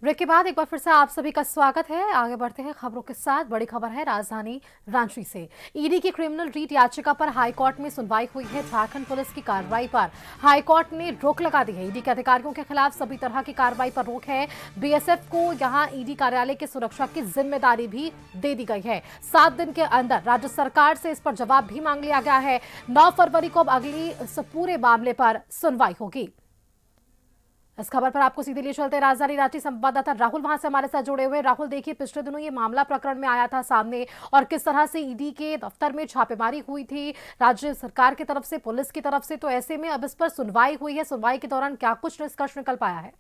Break के बाद एक बार फिर से आप सभी का स्वागत है। आगे बढ़ते हैं खबरों के साथ। बड़ी खबर है राजधानी रांची से। ईडी की क्रिमिनल रीट याचिका पर हाईकोर्ट में सुनवाई हुई है। झारखंड पुलिस की कार्रवाई पर हाईकोर्ट ने रोक लगा दी है। ईडी के अधिकारियों के खिलाफ सभी तरह की कार्रवाई पर रोक है। बीएसएफ को यहां ईडी कार्यालय की सुरक्षा की जिम्मेदारी भी दे दी गई है। 7 दिन के अंदर राज्य सरकार से इस पर जवाब भी मांग लिया गया है। 9 फरवरी को अब अगली इस पूरे मामले पर सुनवाई होगी। इस खबर पर आपको सीधे लिए चलते राजधानी रांची संवाददाता राहुल वहां से हमारे साथ जुड़े हुए। राहुल, देखिए, पिछले दिनों ये मामला प्रकरण में आया था सामने, और किस तरह से ईडी के दफ्तर में छापेमारी हुई थी राज्य सरकार की तरफ से, पुलिस की तरफ से। तो ऐसे में अब इस पर सुनवाई हुई है। सुनवाई के दौरान क्या कुछ निष्कर्ष निकल पाया है?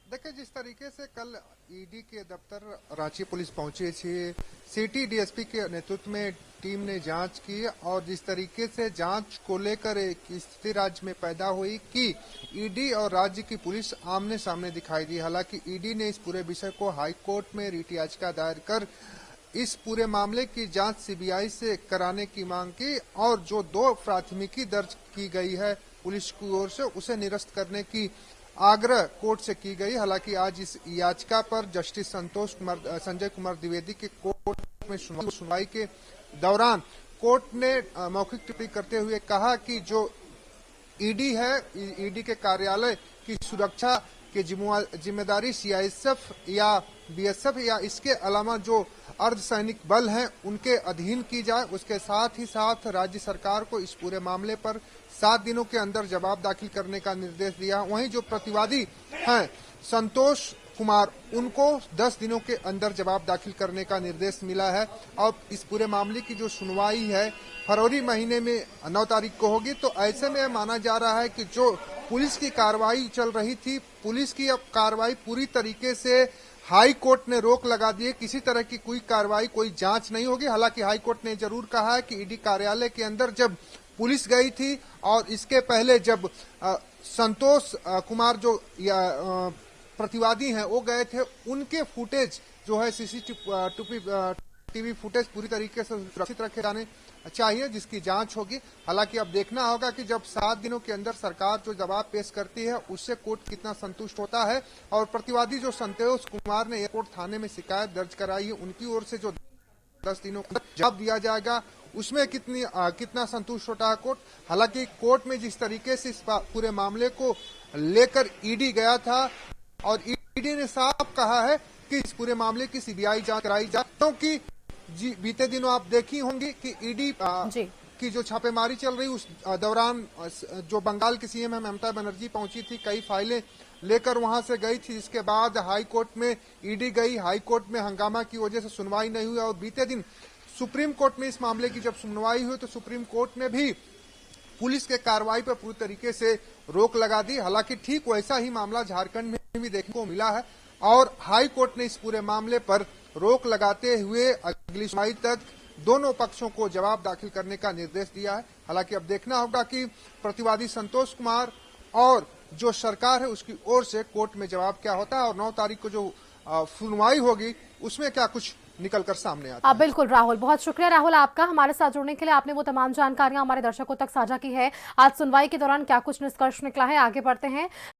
देखिए, जिस तरीके से कल ईडी के दफ्तर रांची पुलिस पहुंची थी, सिटी डीएसपी के नेतृत्व में टीम ने जांच की, और जिस तरीके से जांच को लेकर एक स्थिति राज्य में पैदा हुई कि ईडी और राज्य की पुलिस आमने सामने दिखाई दी। हालांकि ईडी ने इस पूरे विषय को हाईकोर्ट में रीट याचिका दायर कर इस पूरे मामले की जांच सीबीआई से कराने की मांग की, और जो 2 प्राथमिकी दर्ज की गई है पुलिस की ओर से, उसे निरस्त करने की आग्रह कोर्ट से की गई। हालांकि आज इस याचिका पर जस्टिस संजय कुमार द्विवेदी के कोर्ट में सुनवाई के दौरान कोर्ट ने मौखिक टिप्पणी करते हुए कहा कि जो ईडी है, ईडी के कार्यालय की सुरक्षा की जिम्मेदारी सीआईएसएफ या बीएसएफ या इसके अलावा जो अर्धसैनिक बल हैं उनके अधीन की जाए। उसके साथ ही साथ राज्य सरकार को इस पूरे मामले पर 7 दिनों के अंदर जवाब दाखिल करने का निर्देश दिया। वहीं जो प्रतिवादी हैं संतोष कुमार, उनको 10 दिनों के अंदर जवाब दाखिल करने का निर्देश मिला है। और इस पूरे मामले की जो सुनवाई है फरवरी महीने में 9 तारीख को होगी। तो ऐसे में माना जा रहा है कि जो पुलिस की कार्रवाई चल रही थी, पुलिस की अब कार्रवाई पूरी तरीके से हाई कोर्ट ने रोक लगा दी है। किसी तरह की कोई कार्रवाई, कोई जांच नहीं होगी। हालांकि हाई कोर्ट ने जरूर कहा है कि ईडी कार्यालय के अंदर जब पुलिस गई थी और इसके पहले जब संतोष कुमार जो प्रतिवादी हैं वो गए थे, उनके फुटेज जो है सीसीटीवी फुटेज पूरी तरीके से सुरक्षित रखे जाने चाहिए, जिसकी जांच होगी। हालांकि अब देखना होगा कि जब 7 दिनों के अंदर सरकार जो जवाब पेश करती है उससे कोर्ट कितना संतुष्ट होता है। और प्रतिवादी जो संतोष कुमार ने एयरपोर्ट थाने में शिकायत दर्ज कराई है, उनकी ओर से जो 10 दिनों का जवाब दिया जाएगा उसमें कितना संतुष्ट होता है कोर्ट। हालांकि कोर्ट में जिस तरीके से इस पूरे मामले को लेकर ईडी गया था, और ईडी ने साफ कहा है कि इस पूरे मामले की सीबीआई जांच कराई जाए, क्योंकि बीते दिनों आप देखी होंगी कि ईडी की जो छापेमारी चल रही उस दौरान जो बंगाल की सीएम है ममता बनर्जी पहुंची थी, कई फाइलें लेकर वहां से गई थी। इसके बाद हाई कोर्ट में ईडी गई, हाई कोर्ट में हंगामा की वजह से सुनवाई नहीं हुई, और बीते दिन सुप्रीम कोर्ट में इस मामले की जब सुनवाई हुई तो सुप्रीम कोर्ट ने भी पुलिस के कार्रवाई पर पूरी तरीके से रोक लगा दी। हालांकि ठीक वैसा ही मामला झारखंड में भी देखने को मिला है, और हाई कोर्ट ने इस पूरे मामले पर रोक लगाते हुए अगली सुनवाई तक दोनों पक्षों को जवाब दाखिल करने का निर्देश दिया है। हालांकि अब देखना होगा कि प्रतिवादी संतोष कुमार और जो सरकार है उसकी ओर से कोर्ट में जवाब क्या होता है, और 9 तारीख को जो सुनवाई होगी उसमें क्या कुछ निकलकर सामने आता है। बिल्कुल राहुल, बहुत शुक्रिया राहुल आपका हमारे साथ जुड़ने के लिए। आपने वो तमाम जानकारियां हमारे दर्शकों तक साझा की है। आज सुनवाई के दौरान क्या कुछ निष्कर्ष निकला है, आगे बढ़ते हैं।